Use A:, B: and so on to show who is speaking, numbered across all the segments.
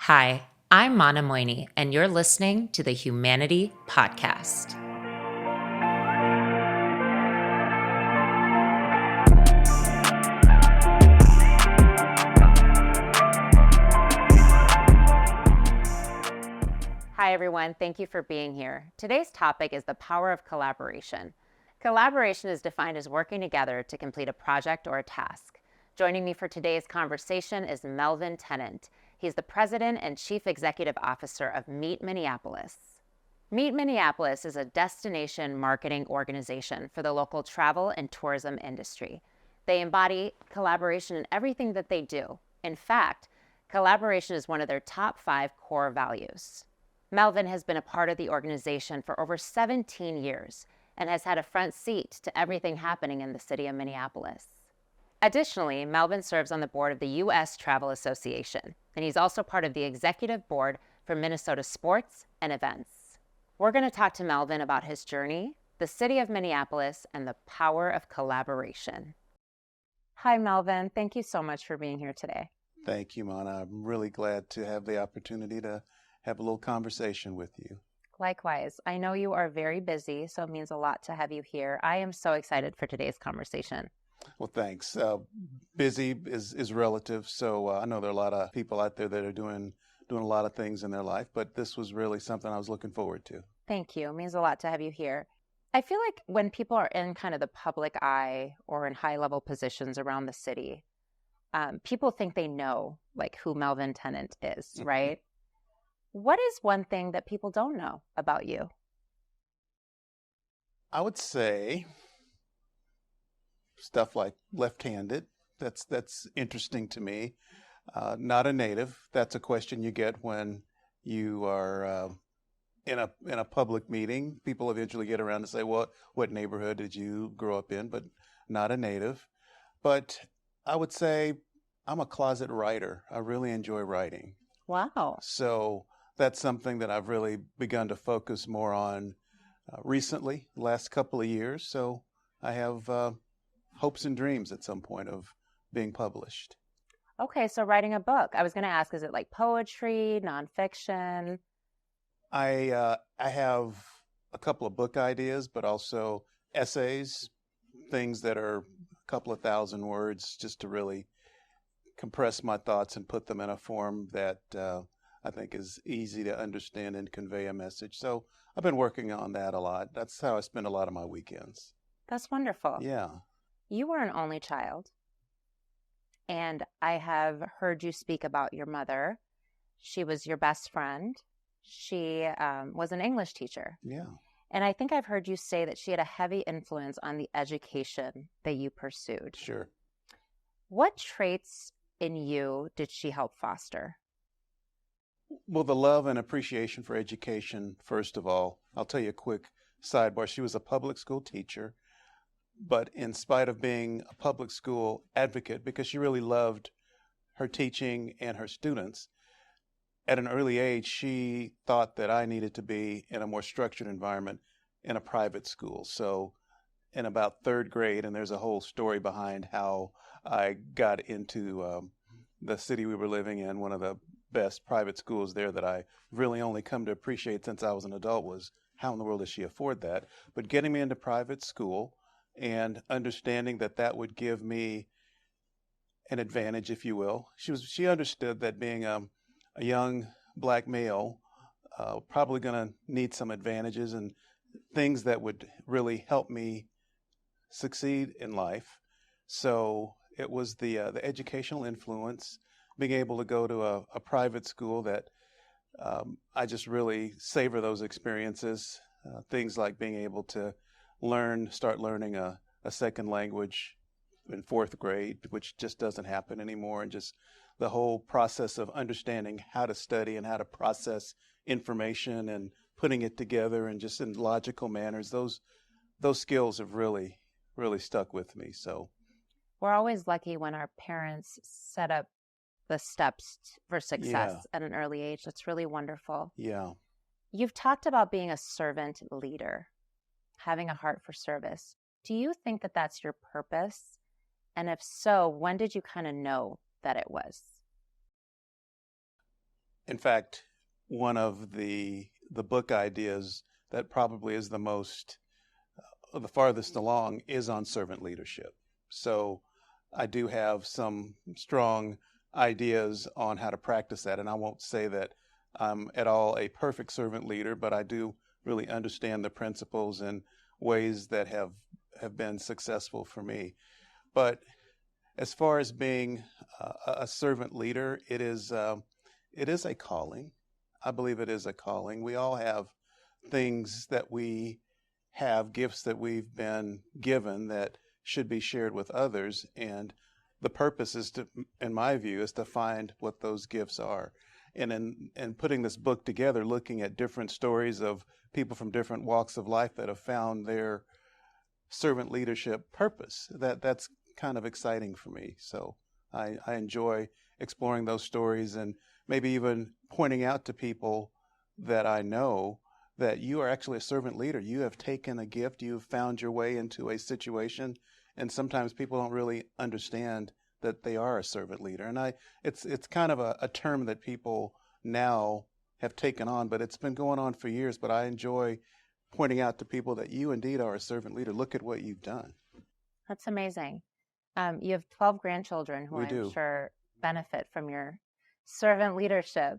A: Hi, I'm Mana Moini, and you're listening to the HUMANATY Podcast. Hi, everyone. Thank you for being here. Today's topic is the power of collaboration. Collaboration is defined as working together to complete a project or a task. Joining me for today's conversation is Melvin Tennant. He's the president and chief executive officer of Meet Minneapolis. Meet Minneapolis is a destination marketing organization for the local travel and tourism industry. They embody collaboration in everything that they do. In fact, collaboration is one of their top 5 core values. Melvin has been a part of the organization for over 17 years and has had a front seat to everything happening in the city of Minneapolis. Additionally, Melvin serves on the board of the U.S. Travel Association, and he's also part of the executive board for Minnesota Sports and Events. We're going to talk to Melvin about his journey, the city of Minneapolis, and the power of collaboration. Hi, Melvin. Thank you so much for being here today.
B: Thank you, Mana. I'm really glad to have the opportunity to have a little conversation with you.
A: Likewise. I know you are very busy, so it means a lot to have you here. I am so excited for today's conversation.
B: Well, thanks. Busy is relative, so I know there are a lot of people out there that are doing a lot of things in their life, but this was really something I was looking forward to.
A: Thank you. It means a lot to have you here. I feel like when people are in kind of the public eye or in high-level positions around the city, people think they know like who Melvin Tennant is, right? What is one thing that people don't know about you?
B: I would say stuff like left-handed. That's interesting to me. Not a native. That's a question you get when you are in a public meeting. People eventually get around to say, "Well, what neighborhood did you grow up in?" But not a native. But I would say I'm a closet writer. I really enjoy writing.
A: Wow.
B: So that's something that I've really begun to focus more on recently, last couple of years. So I have hopes and dreams at some point of being published.
A: Okay, so writing a book. I was going to ask, is it like poetry, nonfiction?
B: I have a couple of book ideas, but also essays, things that are a couple of thousand words, just to really compress my thoughts and put them in a form that I think is easy to understand and convey a message. So I've been working on that a lot. That's how I spend a lot of my weekends.
A: That's wonderful.
B: Yeah.
A: You were an only child, and I have heard you speak about your mother. She was your best friend. She was an English teacher.
B: Yeah.
A: And I think I've heard you say that she had a heavy influence on the education that you pursued.
B: Sure.
A: What traits in you did she help foster?
B: Well, the love and appreciation for education, first of all. I'll tell you a quick sidebar. She was a public school teacher, but in spite of being a public school advocate, because she really loved her teaching and her students, at an early age, she thought that I needed to be in a more structured environment in a private school. So in about 3rd grade, and there's a whole story behind how I got into the city we were living in, one of the best private schools there that I really only come to appreciate since I was an adult was how in the world does she afford that? But getting me into private school and understanding that that would give me an advantage, if you will. She understood that being a young black male, probably going to need some advantages and things that would really help me succeed in life. So it was the educational influence, being able to go to a private school that I just really savor those experiences. Things like being able to start learning a second language in 4th grade, which just doesn't happen anymore, and just the whole process of understanding how to study and how to process information and putting it together and just in logical manners. Those skills have really stuck with me. So
A: we're always lucky when our parents set up the steps for success at an early age. That's really wonderful.
B: Yeah.
A: You've talked about being a servant leader, having a heart for service. Do you think that that's your purpose? And if so, when did you kind of know that it was?
B: In fact, one of the book ideas that probably is the farthest along is on servant leadership. So I do have some strong ideas on how to practice that. And I won't say that I'm at all a perfect servant leader, but I do really understand the principles and ways that have been successful for me. But as far as being a servant leader, it is a calling. I believe it is a calling. We all have things that we have, gifts that we've been given that should be shared with others. And the purpose is to, in my view, is to find what those gifts are. And in putting this book together, looking at different stories of people from different walks of life that have found their servant leadership purpose, that's kind of exciting for me. So I enjoy exploring those stories and maybe even pointing out to people that I know that you are actually a servant leader. You have taken a gift, you've found your way into a situation, and sometimes people don't really understand that they are a servant leader. And it's kind of a term that people now have taken on, but it's been going on for years. But I enjoy pointing out to people that you indeed are a servant leader. Look at what you've done.
A: That's amazing. You have 12 grandchildren who
B: I'm
A: sure benefit from your servant leadership.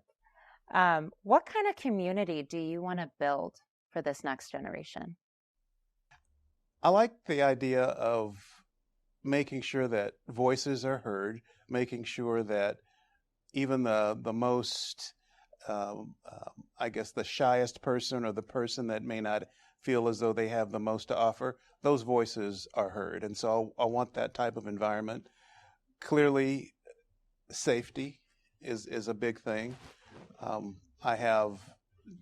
A: What kind of community do you want to build for this next generation?
B: I like the idea of making sure that voices are heard, making sure that even the most, I guess, the shyest person or the person that may not feel as though they have the most to offer, those voices are heard. And so I want that type of environment. Clearly, safety is a big thing. I have,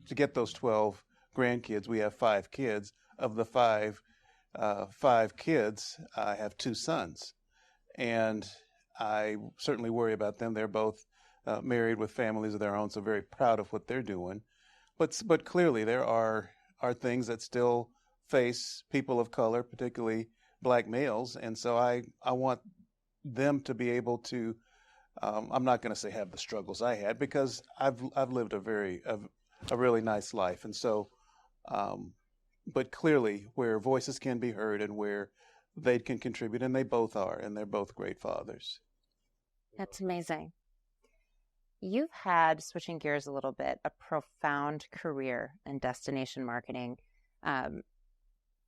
B: to get those 12 grandkids, we have 5 kids. Of the five kids, I have 2 sons. And I certainly worry about them. They're both married with families of their own, so very proud of what they're doing. But clearly there are things that still face people of color, particularly Black males. And so I want them to be able to, I'm not going to say have the struggles I had, because I've lived a really nice life. And so, but clearly where voices can be heard and where they can contribute, and they both are, and they're both great fathers.
A: That's amazing. You've had, switching gears a little bit, a profound career in destination marketing,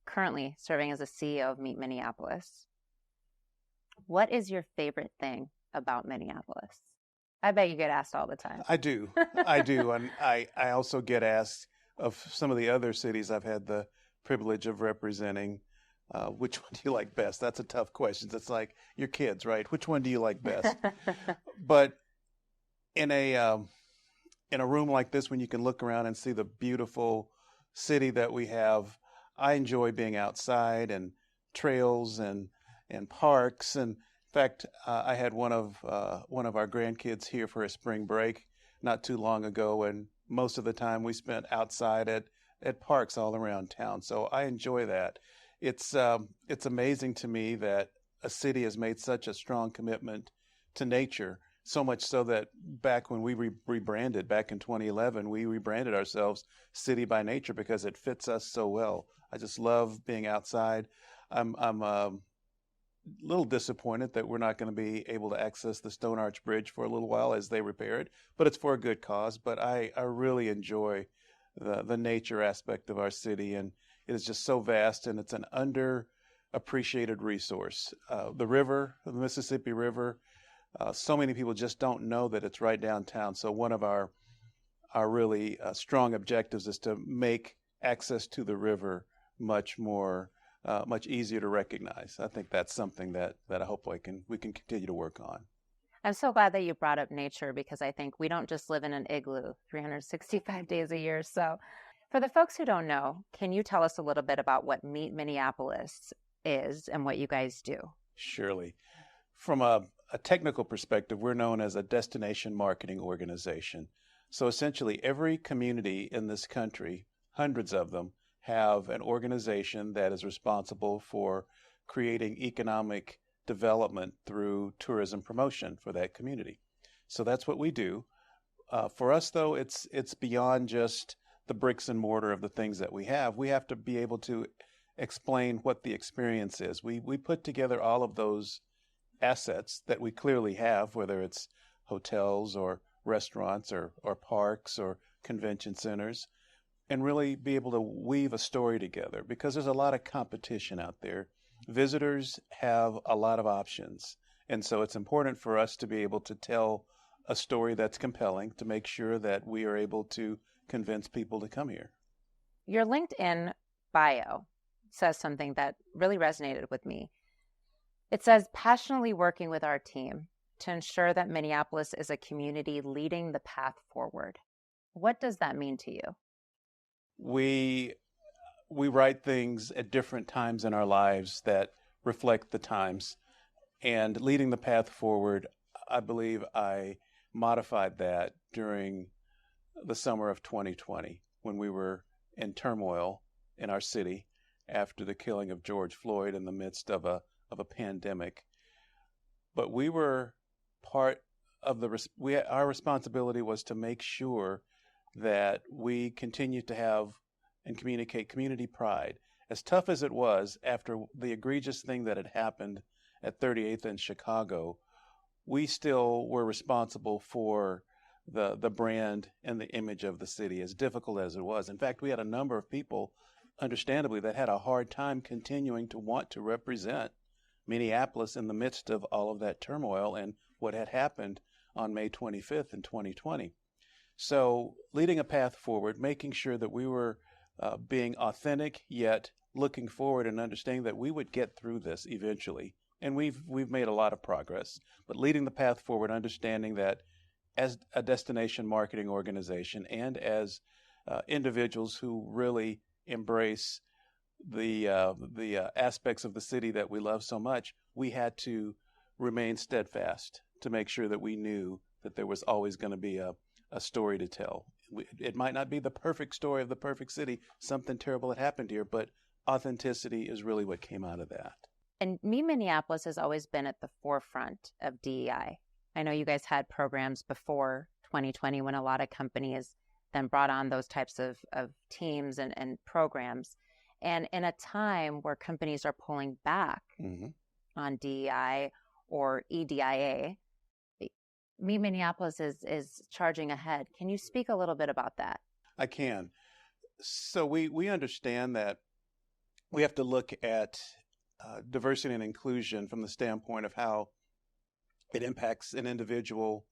A: currently serving as a CEO of Meet Minneapolis. What is your favorite thing about Minneapolis? I bet you get asked all the time.
B: I do. And I also get asked of some of the other cities I've had the privilege of representing. Which one do you like best? That's a tough question. It's like your kids, right? Which one do you like best? But in a room like this, when you can look around and see the beautiful city that we have, I enjoy being outside and trails and parks. And in fact, I had one of our grandkids here for a spring break not too long ago, and most of the time we spent outside at parks all around town. So I enjoy that. It's amazing to me that a city has made such a strong commitment to nature, so much so that back when we rebranded back in 2011, we rebranded ourselves City by Nature because it fits us so well. I just love being outside. I'm a little disappointed that we're not going to be able to access the Stone Arch Bridge for a little while as they repair it, but it's for a good cause. But I really enjoy the nature aspect of our city, and it is just so vast, and it's an underappreciated resource. The river, the Mississippi River, so many people just don't know that it's right downtown. So one of our really strong objectives is to make access to the river much easier to recognize. I think that's something that I hope we can continue to work on.
A: I'm so glad that you brought up nature, because I think we don't just live in an igloo 365 days a year. So for the folks who don't know, can you tell us a little bit about what Meet Minneapolis is and what you guys do?
B: Surely. From a technical perspective, we're known as a destination marketing organization. So essentially every community in this country, hundreds of them, have an organization that is responsible for creating economic development through tourism promotion for that community. So that's what we do. For us, though, it's beyond just the bricks and mortar of the things that we have. We have to be able to explain what the experience is. We put together all of those assets that we clearly have, whether it's hotels or restaurants or parks or convention centers, and really be able to weave a story together because there's a lot of competition out there. Visitors have a lot of options. And so it's important for us to be able to tell a story that's compelling to make sure that we are able to convince people to come here.
A: Your LinkedIn bio says something that really resonated with me. It says, passionately working with our team to ensure that Minneapolis is a community leading the path forward. What does that mean to you?
B: We write things at different times in our lives that reflect the times. And leading the path forward, I believe I modified that during the summer of 2020 when we were in turmoil in our city after the killing of George Floyd in the midst of a pandemic. But we were part of our responsibility was to make sure that we continue to have and communicate community pride. As tough as it was after the egregious thing that had happened at 38th and Chicago, we still were responsible for the brand and the image of the city, as difficult as it was. In fact, we had a number of people, understandably, that had a hard time continuing to want to represent Minneapolis in the midst of all of that turmoil and what had happened on May 25th in 2020. So leading a path forward, making sure that we were being authentic, yet looking forward and understanding that we would get through this eventually. And we've made a lot of progress. But leading the path forward, understanding that as a destination marketing organization and as individuals who really embrace the aspects of the city that we love so much, we had to remain steadfast to make sure that we knew that there was always going to be a story to tell. It might not be the perfect story of the perfect city. Something terrible had happened here, but authenticity is really what came out of that.
A: And Meet Minneapolis has always been at the forefront of DEI. I know you guys had programs before 2020 when a lot of companies then brought on those types of teams and programs. And in a time where companies are pulling back on DEI or EDIA, Meet Minneapolis is charging ahead. Can you speak a little bit about that?
B: I can. So we understand that we have to look at diversity and inclusion from the standpoint of how it impacts an individual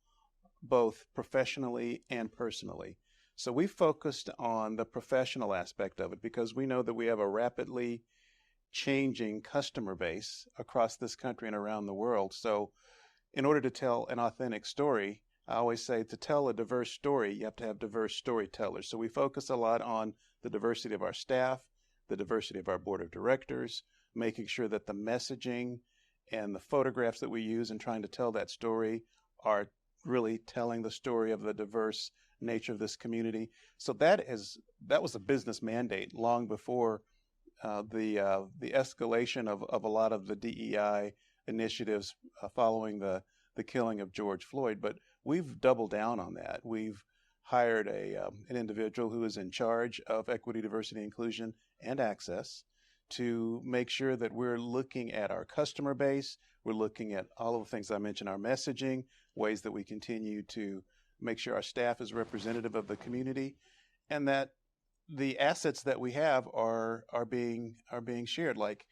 B: both professionally and personally. So we focused on the professional aspect of it because we know that we have a rapidly changing customer base across this country and around the world. So in order to tell an authentic story, I always say to tell a diverse story, you have to have diverse storytellers. So we focus a lot on the diversity of our staff, the diversity of our board of directors, making sure that the messaging and the photographs that we use in trying to tell that story are really telling the story of the diverse nature of this community. So that was a business mandate long before the escalation of a lot of the DEI initiatives following the killing of George Floyd. But we've doubled down on that. We've hired an individual who is in charge of equity, diversity, inclusion, and access to make sure that we're looking at our customer base. We're looking at all of the things I mentioned, our messaging, ways that we continue to make sure our staff is representative of the community, and that the assets that we have are being shared, like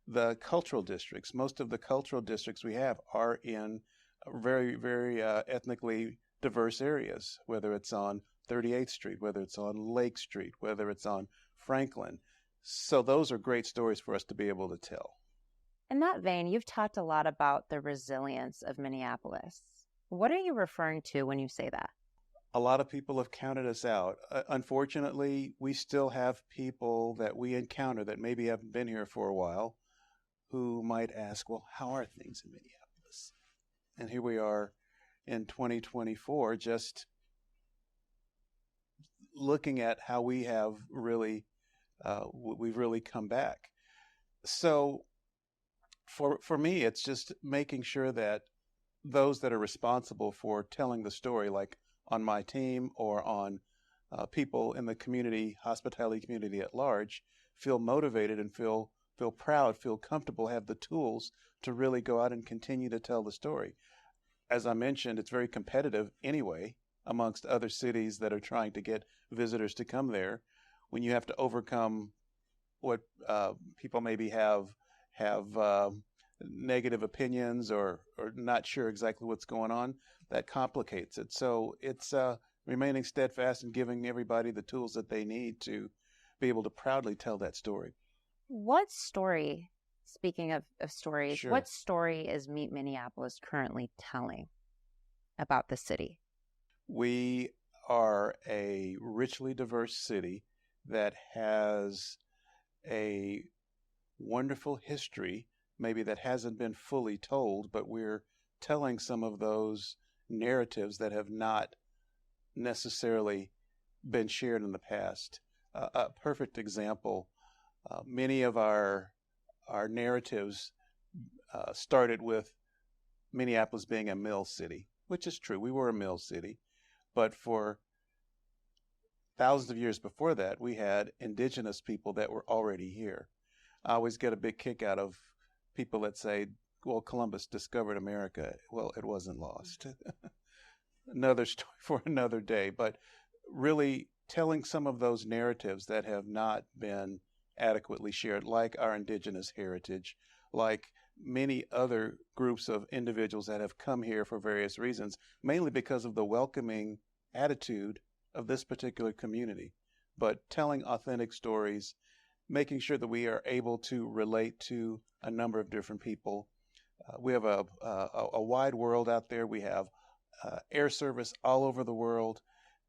B: the cultural districts. Most of the cultural districts we have are in very, very ethnically diverse areas, whether it's on 38th Street, whether it's on Lake Street, whether it's on Franklin. So those are great stories for us to be able to tell.
A: In that vein, you've talked a lot about the resilience of Minneapolis. What are you referring to when you say that?
B: A lot of people have counted us out. Unfortunately, we still have people that we encounter that maybe haven't been here for a while who might ask, well, how are things in Minneapolis? And here we are in 2024, just looking at how we have really, we've really come back. So for me, it's just making sure that those that are responsible for telling the story, like on my team or on people in the community, hospitality community at large, feel motivated and feel proud, feel comfortable, have the tools to really go out and continue to tell the story. As I mentioned, it's very competitive anyway amongst other cities that are trying to get visitors to come there. When you have to overcome what people maybe have negative opinions or not sure exactly what's going on, that complicates it. So it's remaining steadfast and giving everybody the tools that they need to be able to proudly tell that story.
A: What story, speaking of stories,
B: Sure.
A: What story is Meet Minneapolis currently telling about the city?
B: We are a richly diverse city that has a wonderful history, maybe that hasn't been fully told, but we're telling some of those narratives that have not necessarily been shared in the past. A perfect example, many of our narratives started with Minneapolis being a mill city, which is true. We were a mill city, but for thousands of years before that, we had indigenous people that were already here. I always get a big kick out of people that say, well, Columbus discovered America. Well, it wasn't lost. Another story for another day, but really telling some of those narratives that have not been adequately shared, like our indigenous heritage, like many other groups of individuals that have come here for various reasons, mainly because of the welcoming attitude of this particular community, but telling authentic stories, making sure that we are able to relate to a number of different people. We have a wide world out there. We have air service all over the world.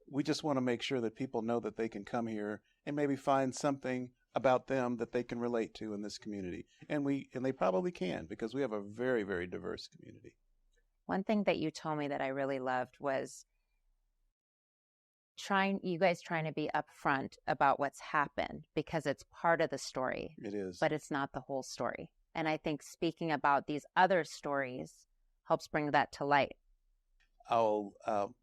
B: We just want to make sure that people know that they can come here and maybe find something about them that they can relate to in this community. And they probably can, because we have a very, very diverse community.
A: One thing that you told me that I really loved was you guys trying to be upfront about what's happened, because it's part of the story.
B: It is.
A: But it's not the whole story. And I think speaking about these other stories helps bring that to light.
B: I'll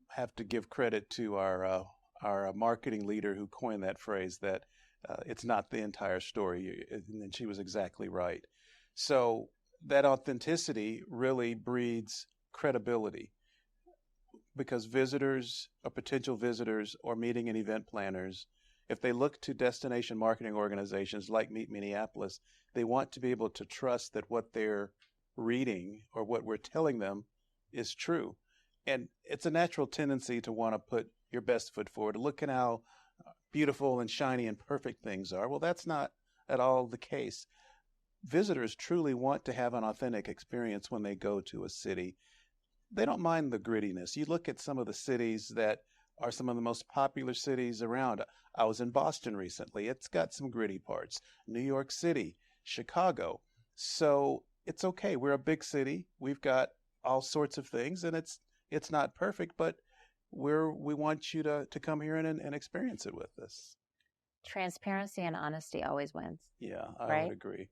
B: have to give credit to our marketing leader who coined that phrase, that it's not the entire story, and she was exactly right. So that authenticity really breeds credibility, because visitors or potential visitors or meeting and event planners, if they look to destination marketing organizations like Meet Minneapolis, they want to be able to trust that what they're reading or what we're telling them is true. And it's a natural tendency to want to put your best foot forward. Look at how beautiful and shiny and perfect things are. Well, that's not at all the case. Visitors truly want to have an authentic experience when they go to a city. They don't mind the grittiness. You look at some of the cities that are some of the most popular cities around. I was in Boston recently. It's got some gritty parts. New York City, Chicago. So it's okay. We're a big city. We've got all sorts of things, and it's not perfect, but we want you to come here and experience it with us.
A: Transparency and honesty always wins.
B: Yeah, I
A: right?
B: would agree.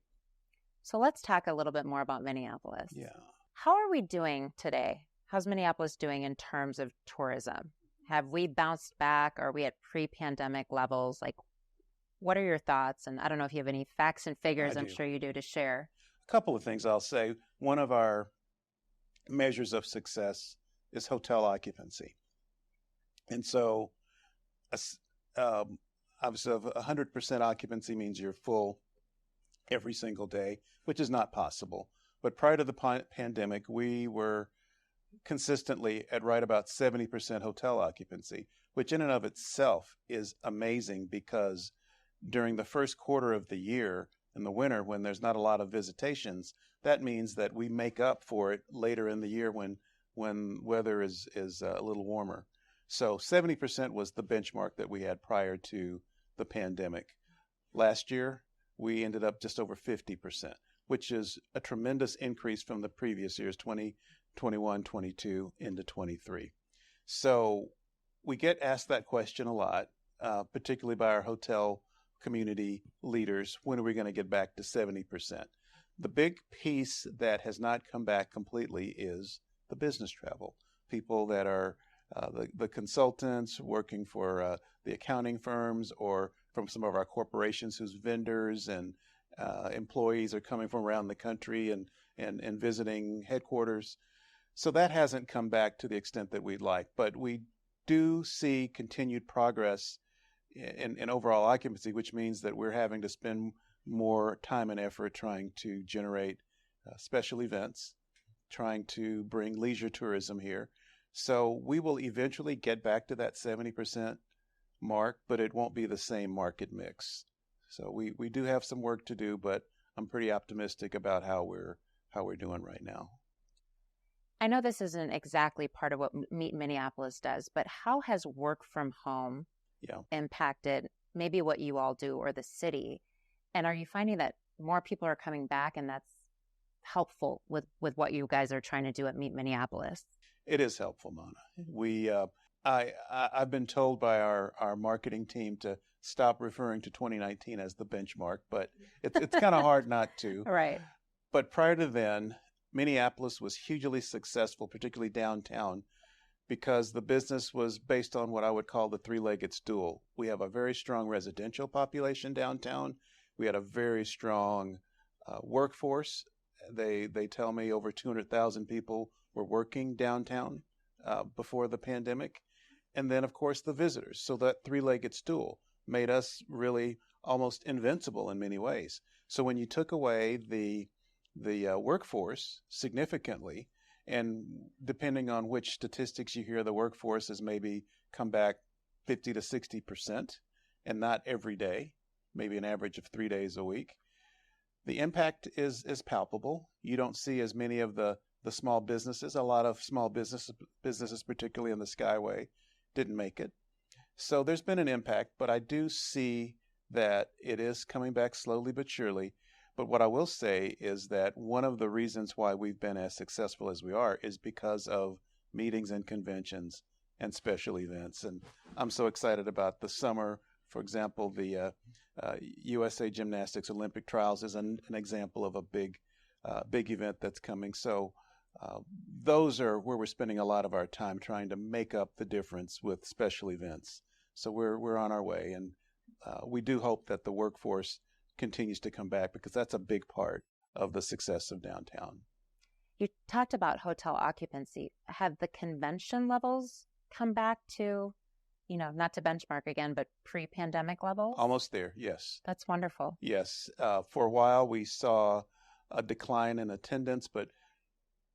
A: So let's talk a little bit more about Minneapolis.
B: Yeah.
A: How are we doing today? How's Minneapolis doing in terms of tourism? Have we bounced back? Are we at pre-pandemic levels? Like, what are your thoughts? And I don't know if you have any facts and figures, I'm sure you do, to share.
B: A couple of things I'll say. One of our measures of success is hotel occupancy. And so, obviously, 100% occupancy means you're full every single day, which is not possible. But prior to the pandemic, we were consistently at right about 70% hotel occupancy, which in and of itself is amazing, because during the first quarter of the year, in the winter, when there's not a lot of visitations, that means that we make up for it later in the year when weather is a little warmer. So 70% was the benchmark that we had prior to the pandemic. Last year, we ended up just over 50%, which is a tremendous increase from the previous years, 2021, 22 into 23. So we get asked that question a lot, particularly by our hotel community leaders. When are we going to get back to 70%? The big piece that has not come back completely is the business travel. People that are the consultants working for the accounting firms, or from some of our corporations whose vendors and employees are coming from around the country and visiting headquarters. So that hasn't come back to the extent that we'd like, but we do see continued progress in overall occupancy, which means that we're having to spend more time and effort trying to generate special events, trying to bring leisure tourism here. So we will eventually get back to that 70% mark, but it won't be the same market mix. So we do have some work to do, but I'm pretty optimistic about how we're doing right now.
A: I know this isn't exactly part of what Meet Minneapolis does, but how has work from home impacted maybe what you all do or the city? And are you finding that more people are coming back and that's helpful with what you guys are trying to do at Meet Minneapolis?
B: It is helpful, Mana. I've been told by our marketing team to stop referring to 2019 as the benchmark, but it's kind of hard not to.
A: Right.
B: But prior to then, Minneapolis was hugely successful, particularly downtown, because the business was based on what I would call the three-legged stool. We have a very strong residential population downtown. We had a very strong workforce. They tell me over 200,000 people were working downtown before the pandemic. And then, of course, the visitors. So that three-legged stool made us really almost invincible in many ways. So when you took away the workforce significantly, and depending on which statistics you hear, the workforce has maybe come back 50 to 60%, and not every day, maybe an average of 3 days a week. The impact is palpable. You don't see as many of the small businesses. A lot of small businesses, particularly in the Skyway, didn't make it. So there's been an impact, but I do see that it is coming back slowly but surely. But what I will say is that one of the reasons why we've been as successful as we are is because of meetings and conventions and special events. And I'm so excited about the summer. For example, the USA Gymnastics Olympic Trials is an example of a big event that's coming. So those are where we're spending a lot of our time trying to make up the difference with special events. So we're on our way, and we do hope that the workforce continues to come back, because that's a big part of the success of downtown.
A: You talked about hotel occupancy. Have the convention levels come back to, not to benchmark again, but pre-pandemic levels?
B: Almost there, yes.
A: That's wonderful.
B: Yes. For a while, we saw a decline in attendance, but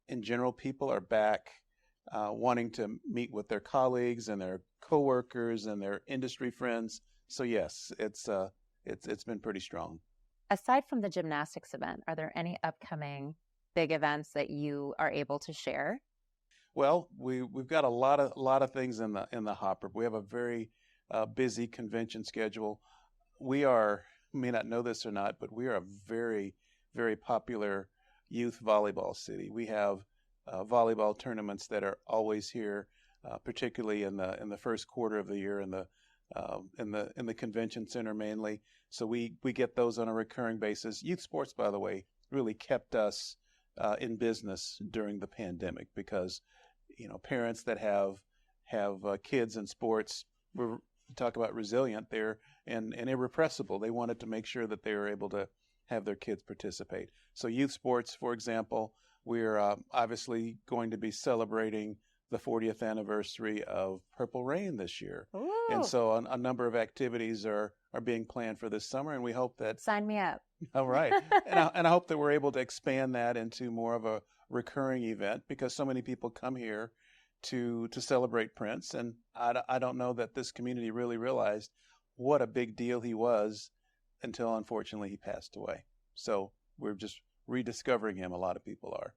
B: in general, people are back wanting to meet with their colleagues and their coworkers and their industry friends. So yes, it's been pretty strong.
A: Aside from the gymnastics event, are there any upcoming big events that you are able to share?
B: Well, we've got a lot of things in the hopper. We have a very busy convention schedule. We may not know this or not, but we are a very, very popular youth volleyball city. We have volleyball tournaments that are always here, particularly in the first quarter of the year in the convention center mainly. So we get those on a recurring basis. Youth sports, by the way, really kept us in business during the pandemic, because parents that have kids in sports, we talk about resilient there and irrepressible. They wanted to make sure that they were able to have their kids participate. So youth sports, for example, we're obviously going to be celebrating the 40th anniversary of Purple Rain this year.
A: Ooh.
B: And so a number of activities are being planned for this summer, and we hope that...
A: Sign me up.
B: All right. and I hope that we're able to expand that into more of a recurring event, because so many people come here to celebrate Prince, and I don't know that this community really realized what a big deal he was until, unfortunately, he passed away. So we're just rediscovering him. A lot of people are.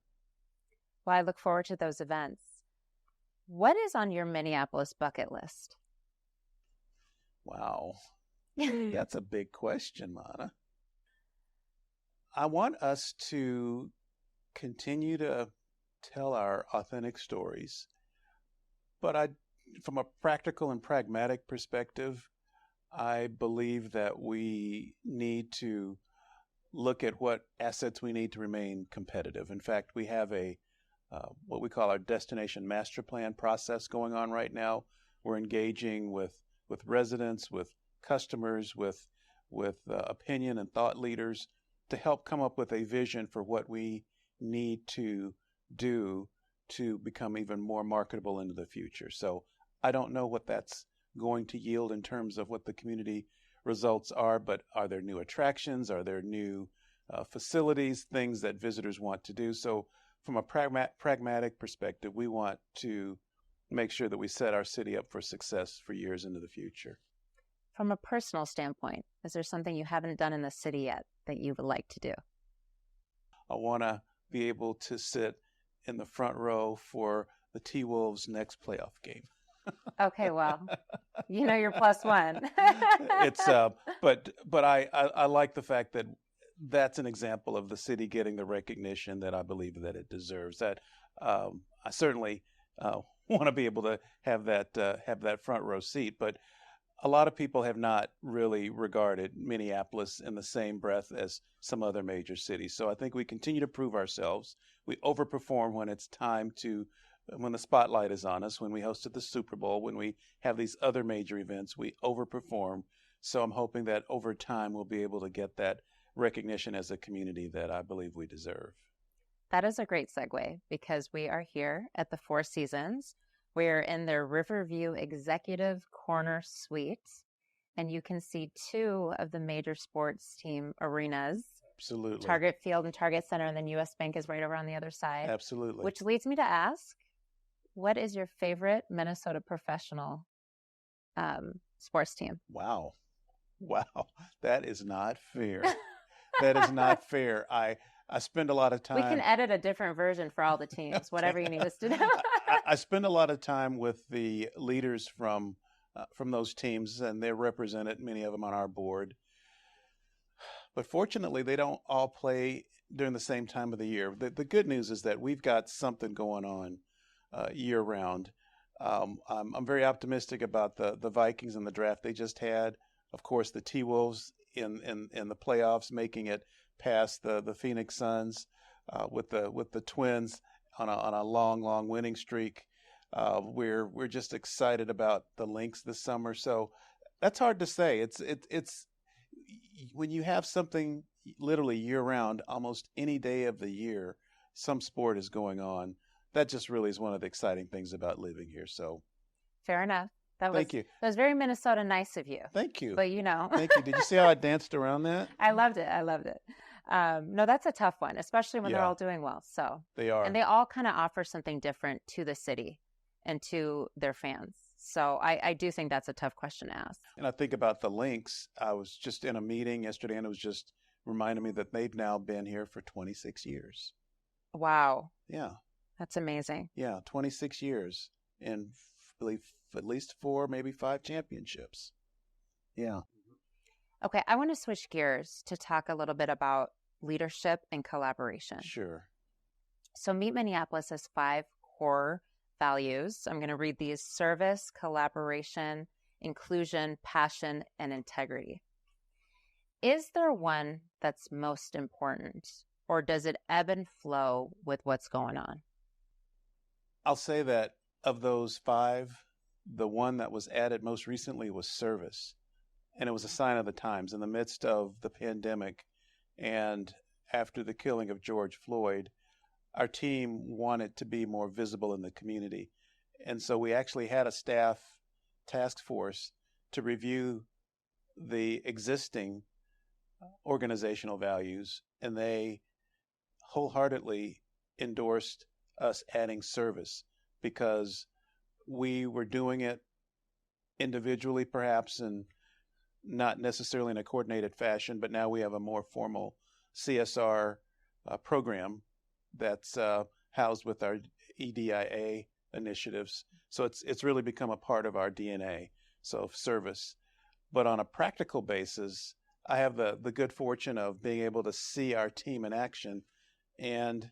A: Well, I look forward to those events. What is on your Minneapolis bucket list?
B: Wow. That's a big question, Mana. I want us to continue to tell our authentic stories, but from a practical and pragmatic perspective, I believe that we need to look at what assets we need to remain competitive. In fact, we have a what we call our destination master plan process going on right now. We're engaging with residents, with customers, with opinion and thought leaders to help come up with a vision for what we need to do to become even more marketable into the future. So I don't know what that's going to yield in terms of what the community results are, but are there new attractions? Are there new facilities, things that visitors want to do? So from a pragmatic perspective, we want to make sure that we set our city up for success for years into the future.
A: From a personal standpoint, is there something you haven't done in the city yet that you would like to do?
B: I want to be able to sit in the front row for the T-Wolves' next playoff game.
A: Okay, well, you know you're plus one.
B: But I like the fact that that's an example of the city getting the recognition that I believe that it deserves. That I certainly want to be able to have that front row seat, but a lot of people have not really regarded Minneapolis in the same breath as some other major cities. So I think we continue to prove ourselves. We overperform when it's time to, when the spotlight is on us, when we hosted the Super Bowl, when we have these other major events, we overperform. So I'm hoping that over time we'll be able to get that recognition as a community that I believe we deserve.
A: That is a great segue because we are here at the Four Seasons. We're in their Riverview Executive Corner Suite, and you can see two of the major sports team arenas.
B: Absolutely.
A: Target Field and Target Center, and then U.S. Bank is right over on the other side.
B: Absolutely.
A: Which leads me to ask, what is your favorite Minnesota professional sports team?
B: Wow. That is not fair. That is not fair. I spend a lot of time.
A: We can edit a different version for all the teams, whatever you need us to do.
B: I spend a lot of time with the leaders from those teams, and they're represented, many of them on our board. But fortunately, they don't all play during the same time of the year. The good news is that we've got something going on year round. I'm very optimistic about the Vikings and the draft they just had. Of course, the T-Wolves in the playoffs, making it past the Phoenix Suns with the Twins on a long winning streak. We're just excited about the Lynx this summer. So that's hard to say. It's when you have something literally year round, almost any day of the year, some sport is going on. That just really is one of the exciting things about living here. So
A: fair enough.
B: Thank you.
A: That was very Minnesota nice of you.
B: Thank you.
A: But you know.
B: Thank you. Did you see how I danced around that?
A: I loved it. No, that's a tough one, especially when they're
B: Yeah.
A: all doing well. So
B: They are.
A: And they all kind of offer something different to the city and to their fans. So I do think that's a tough question to ask.
B: And I think about the Lynx. I was just in a meeting yesterday, and it was just reminding me that they've now been here for 26 years.
A: Wow.
B: Yeah.
A: That's amazing.
B: Yeah, 26 years. And I believe at least 4, maybe 5 championships. Yeah.
A: Okay, I want to switch gears to talk a little bit about leadership and collaboration.
B: Sure.
A: So Meet Minneapolis has 5 core values. I'm going to read these: service, collaboration, inclusion, passion, and integrity. Is there one that's most important, or does it ebb and flow with what's going on?
B: I'll say that of those 5, the one that was added most recently was service. And it was a sign of the times. In the midst of the pandemic and after the killing of George Floyd, our team wanted to be more visible in the community. And so we actually had a staff task force to review the existing organizational values, and they wholeheartedly endorsed us adding service because we were doing it individually perhaps and not necessarily in a coordinated fashion, but now we have a more formal CSR program that's housed with our EDIA initiatives. So it's really become a part of our DNA, so service. But on a practical basis, I have the good fortune of being able to see our team in action, and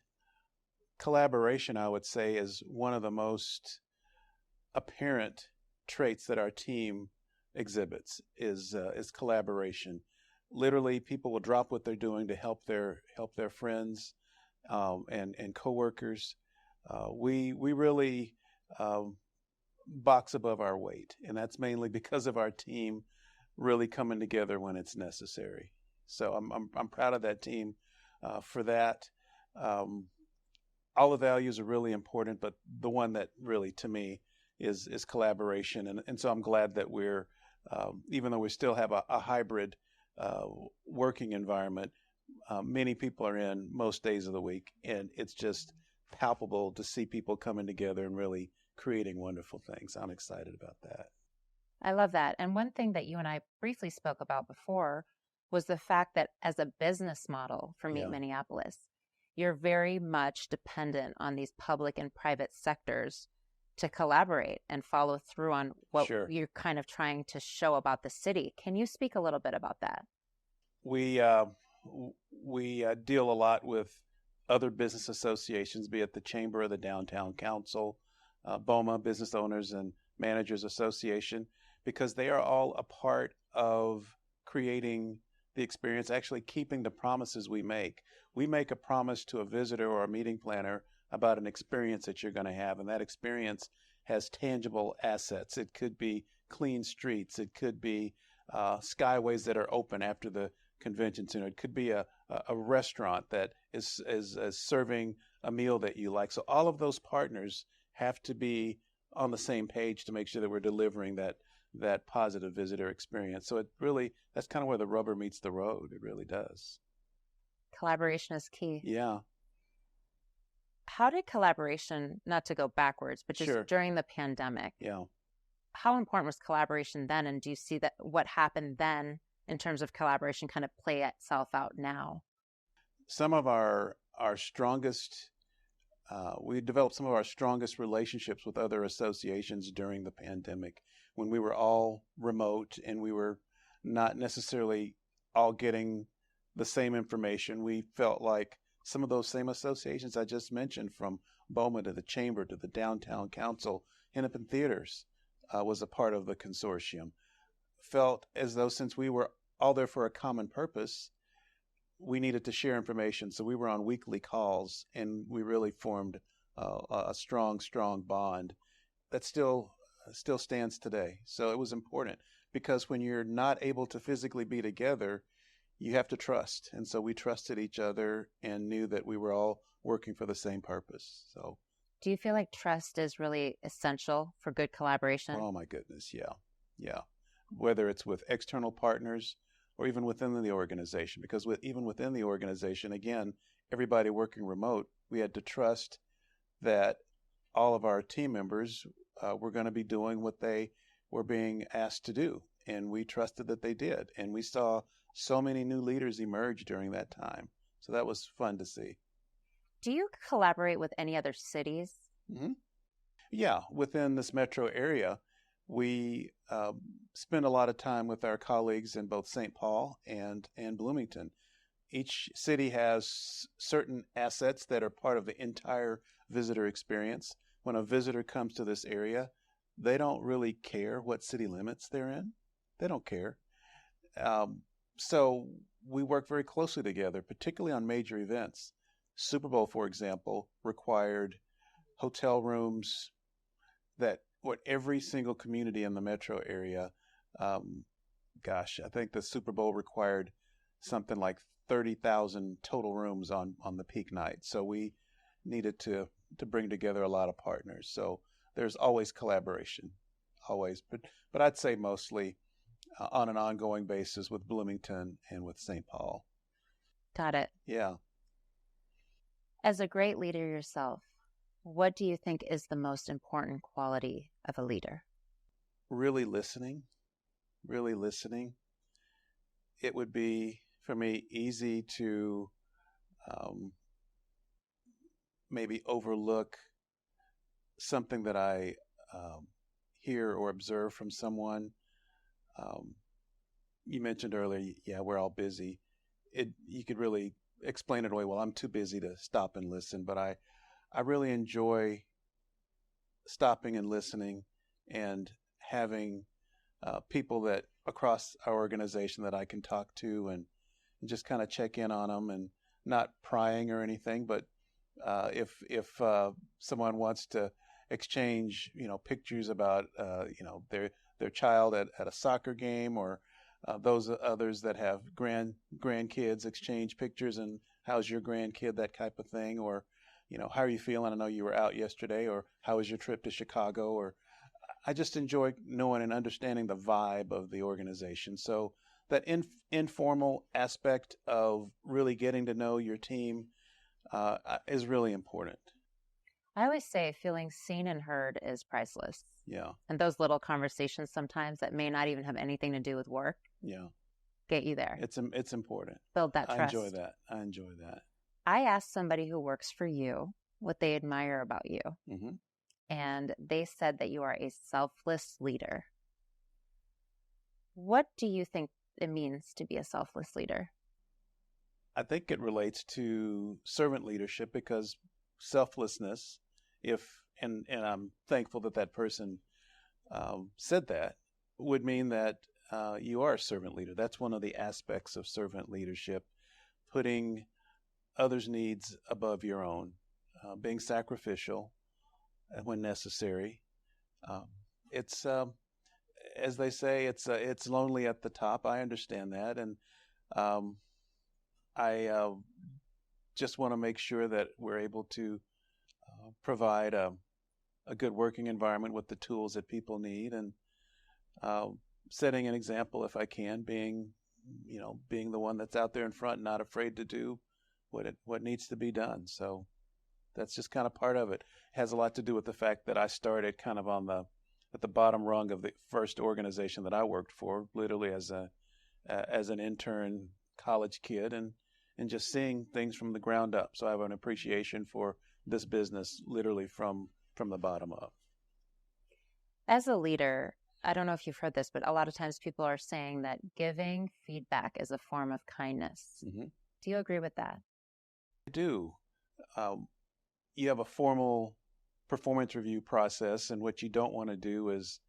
B: collaboration, I would say, is one of the most apparent traits that our team exhibits is collaboration. Literally, people will drop what they're doing to help their friends and coworkers. We really box above our weight, and that's mainly because of our team really coming together when it's necessary. So I'm proud of that team for that. All the values are really important, but the one that really, to me, is collaboration. And so I'm glad that we're, even though we still have a hybrid working environment, many people are in most days of the week, and it's just palpable to see people coming together and really creating wonderful things. I'm excited about that.
A: I love that. And one thing that you and I briefly spoke about before was the fact that as a business model for Meet
B: Yeah.
A: Minneapolis, you're very much dependent on these public and private sectors to collaborate and follow through on what
B: Sure.
A: you're kind of trying to show about the city. Can you speak a little bit about that?
B: We deal a lot with other business associations, be it the Chamber of the Downtown Council, BOMA, Business Owners and Managers Association, because they are all a part of creating the experience, actually keeping the promises we make. We make a promise to a visitor or a meeting planner about an experience that you're going to have, and that experience has tangible assets. It could be clean streets. It could be skyways that are open after the convention center. It could be a restaurant that is serving a meal that you like. So all of those partners have to be on the same page to make sure that we're delivering that positive visitor experience. So it really, that's kind of where the rubber meets the road. It really does.
A: Collaboration is key.
B: Yeah.
A: How did collaboration, not to go backwards, but just
B: Sure.
A: during the pandemic,
B: Yeah.
A: how important was collaboration then? And do you see that what happened then in terms of collaboration kind of play itself out now?
B: Some of our strongest, we developed some of our strongest relationships with other associations during the pandemic when we were all remote and we were not necessarily all getting the same information. We felt like some of those same associations I just mentioned, from BOMA to the Chamber to the Downtown Council, Hennepin Theaters was a part of the consortium, felt as though since we were all there for a common purpose, we needed to share information. So we were on weekly calls, and we really formed a strong bond that still stands today. So it was important, because when you're not able to physically be together, you have to trust. And so we trusted each other and knew that we were all working for the same purpose. So,
A: do you feel like trust is really essential for good collaboration?
B: oh my goodness, yeah. Whether it's with external partners or even within the organization, because even within the organization, again, everybody working remote, we had to trust that all of our team members were going to be doing what they were being asked to do. And we trusted that they did. And we saw so many new leaders emerge during that time. So that was fun to see.
A: Do you collaborate with any other cities?
B: Mm-hmm. Yeah, within this metro area, we spend a lot of time with our colleagues in both St. Paul and Bloomington. Each city has certain assets that are part of the entire visitor experience. When a visitor comes to this area, they don't really care what city limits they're in. They don't care. So we work very closely together, particularly on major events. Super Bowl, for example, required hotel rooms that what every single community in the metro area, I think the Super Bowl required something like 30,000 total rooms on the peak night. So we needed to bring together a lot of partners. So there's always collaboration, always. But I'd say mostly on an ongoing basis with Bloomington and with St. Paul.
A: Got it.
B: Yeah.
A: As a great leader yourself, what do you think is the most important quality of a leader?
B: Really listening. It would be, for me, easy to maybe overlook something that I hear or observe from someone. You mentioned earlier, yeah, we're all busy. You could really explain it away. Well, I'm too busy to stop and listen, but I really enjoy stopping and listening and having people that across our organization that I can talk to and just kind of check in on them, and not prying or anything, but If someone wants to exchange, pictures about, their child at a soccer game, or those others that have grandkids exchange pictures and how's your grandkid, that type of thing, or how are you feeling? I know you were out yesterday, or how was your trip to Chicago? Or I just enjoy knowing and understanding the vibe of the organization. So that informal aspect of really getting to know your team is really important.
A: I always say feeling seen and heard is priceless.
B: Yeah.
A: And those little conversations sometimes that may not even have anything to do with work,
B: Yeah,
A: get you there.
B: it's important.
A: Build that trust.
B: I enjoy that.
A: I asked somebody who works for you what they admire about you.
B: Mm-hmm.
A: And they said that you are a selfless leader. What do you think it means to be a selfless leader?
B: I think it relates to servant leadership, because selflessness, and I'm thankful that person said that, would mean that you are a servant leader. That's one of the aspects of servant leadership, putting others' needs above your own, being sacrificial when necessary. It's as they say, it's lonely at the top. I understand that, and I just want to make sure that we're able to provide a good working environment with the tools that people need, and setting an example, if I can, being the one that's out there in front, not afraid to do what needs to be done. So that's just kind of part of it. It has a lot to do with the fact that I started kind of at the bottom rung of the first organization that I worked for, literally as an intern college kid, and just seeing things from the ground up. So I have an appreciation for this business literally from the bottom up.
A: As a leader, I don't know if you've heard this, but a lot of times people are saying that giving feedback is a form of kindness.
B: Mm-hmm.
A: Do you agree with that?
B: I do. You have a formal performance review process, and what you don't want to do is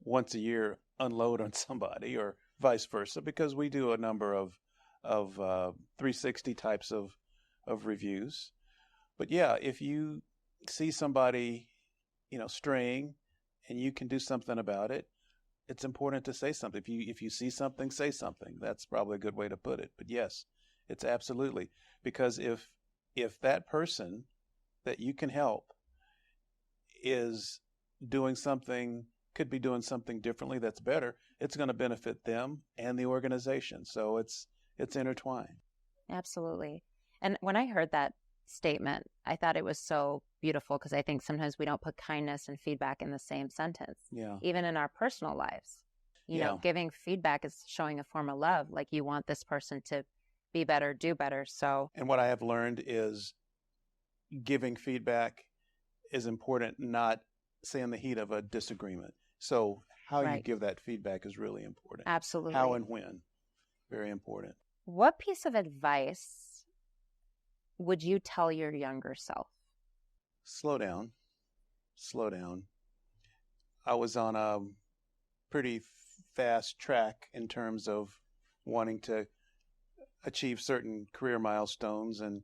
B: once a year unload on somebody, or vice versa, because we do a number of 360 types of reviews. But yeah, if you see somebody straying and you can do something about it, it's important to say something. If you see something, say something. That's probably a good way to put it. But yes, it's absolutely, because if that person that you can help could be doing something differently that's better, it's going to benefit them and the organization. So it's intertwined.
A: Absolutely. And when I heard that statement, I thought it was so beautiful, because I think sometimes we don't put kindness and feedback in the same sentence.
B: Yeah.
A: Even in our personal lives. You know, giving feedback is showing a form of love. Like, you want this person to be better, do better. So,
B: and what I have learned is giving feedback is important, not say in the heat of a disagreement. So how you give that feedback is really important.
A: Absolutely.
B: How and when, very important.
A: What piece of advice would you tell your younger self?
B: Slow down. I was on a pretty fast track in terms of wanting to achieve certain career milestones, and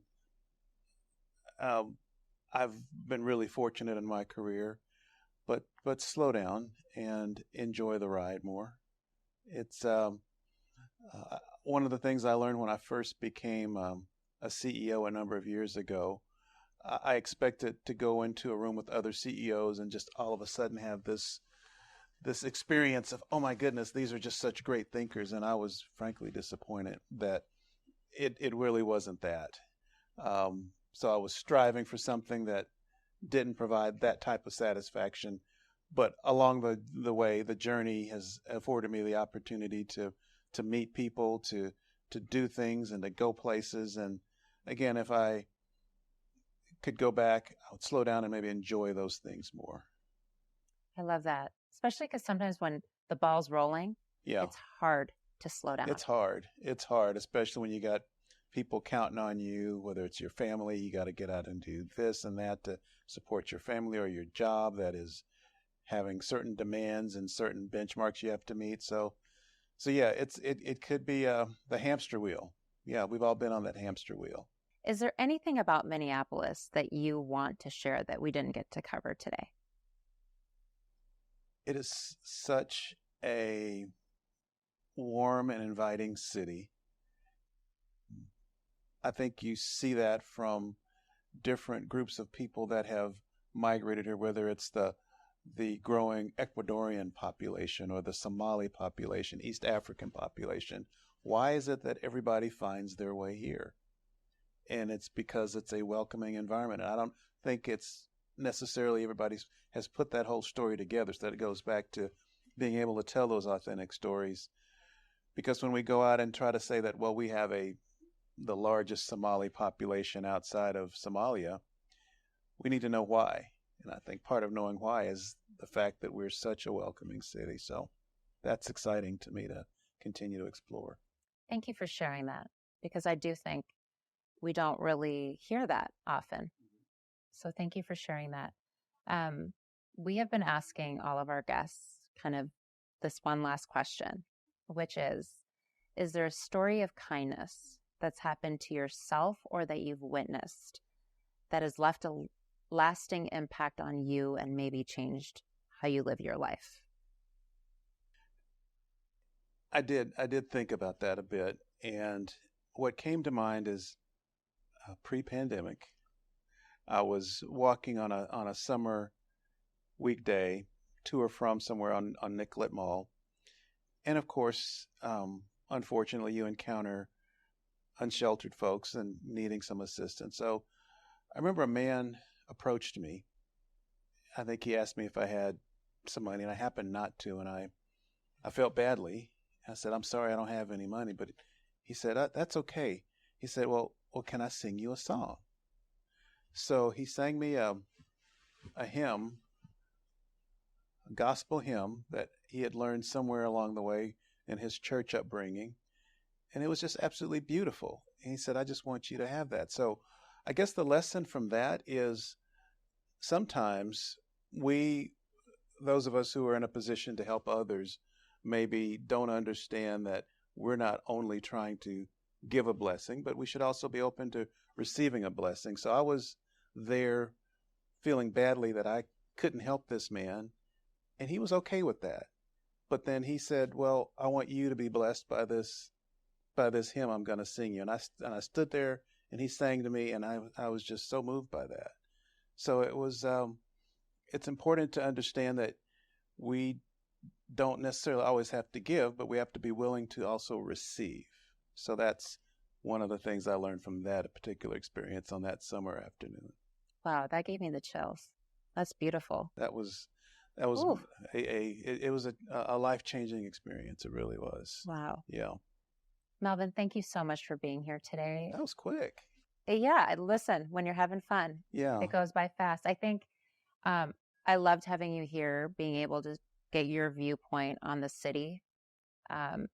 B: I've been really fortunate in my career, but slow down and enjoy the ride more. It's one of the things I learned when I first became a CEO a number of years ago. I expected to go into a room with other CEOs and just all of a sudden have this experience of, oh my goodness, these are just such great thinkers. And I was frankly disappointed that it really wasn't that. So I was striving for something that didn't provide that type of satisfaction. But along the way, the journey has afforded me the opportunity to meet people, to do things, and to go places. And again, if I could go back, I would slow down and maybe enjoy those things more.
A: I love that, especially because sometimes when the ball's rolling, it's hard to slow down.
B: It's hard, especially when you got people counting on you, whether it's your family, you got to get out and do this and that to support your family, or your job that is having certain demands and certain benchmarks you have to meet. So yeah, it could be the hamster wheel. Yeah, we've all been on that hamster wheel.
A: Is there anything about Minneapolis that you want to share that we didn't get to cover today?
B: It is such a warm and inviting city. I think you see that from different groups of people that have migrated here, whether it's the growing Ecuadorian population or the Somali population, East African population. Why is it that everybody finds their way here? And it's because it's a welcoming environment. And I don't think it's necessarily everybody has put that whole story together, so that it goes back to being able to tell those authentic stories. Because when we go out and try to say that, well, we have the largest Somali population outside of Somalia, we need to know why. And I think part of knowing why is the fact that we're such a welcoming city. So that's exciting to me to continue to explore.
A: Thank you for sharing that, because I do think we don't really hear that often. So thank you for sharing that. We have been asking all of our guests kind of this one last question, which is there a story of kindness that's happened to yourself or that you've witnessed that has left a lasting impact on you and maybe changed how you live your life?
B: I did think about that a bit, and what came to mind is pre-pandemic. I was walking on a summer weekday to or from somewhere on Nicollet Mall, and of course, unfortunately, you encounter unsheltered folks and needing some assistance. So I remember a man approached me. I think he asked me if I had some money, and I happened not to, and I felt badly. I said, "I'm sorry, I don't have any money." But he said, "That's okay." He said, well, can I sing you a song?" So he sang me a hymn, a gospel hymn that he had learned somewhere along the way in his church upbringing. And it was just absolutely beautiful. And he said, "I just want you to have that." So I guess the lesson from that is sometimes those of us who are in a position to help others, maybe don't understand that we're not only trying to give a blessing, but we should also be open to receiving a blessing. So I was there feeling badly that I couldn't help this man, and he was okay with that. But then he said, "Well, I want you to be blessed by this hymn I'm going to sing you." And I stood there, and he sang to me, and I was just so moved by that. So it's important to understand that we don't necessarily always have to give, but we have to be willing to also receive. So that's one of the things I learned from that particular experience on that summer afternoon.
A: Wow, that gave me the chills. That's beautiful.
B: That was a life-changing experience. It really was.
A: Wow.
B: Yeah.
A: Melvin, thank you so much for being here today.
B: That was quick.
A: Yeah, listen, when you're having fun, it goes by fast. I think I loved having you here, being able to get your viewpoint on the city.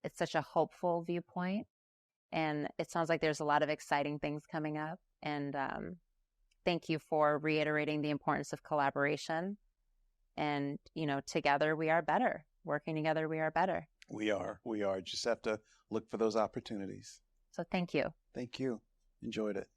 A: It's such a hopeful viewpoint, and it sounds like there's a lot of exciting things coming up. And thank you for reiterating the importance of collaboration. And, together we are better. Working together, we are better.
B: We are. Just have to look for those opportunities.
A: So thank you.
B: Thank you. Enjoyed it.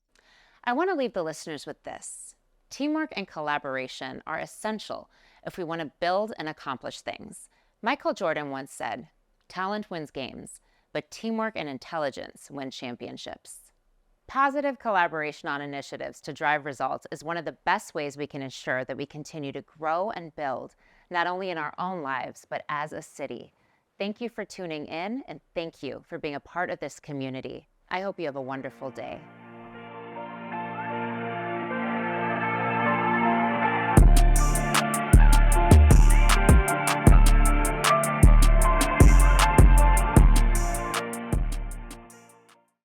A: I want to leave the listeners with this. Teamwork and collaboration are essential if we want to build and accomplish things. Michael Jordan once said, "Talent wins games, but teamwork and intelligence win championships." Positive collaboration on initiatives to drive results is one of the best ways we can ensure that we continue to grow and build, not only in our own lives, but as a city. Thank you for tuning in, and thank you for being a part of this community. I hope you have a wonderful day.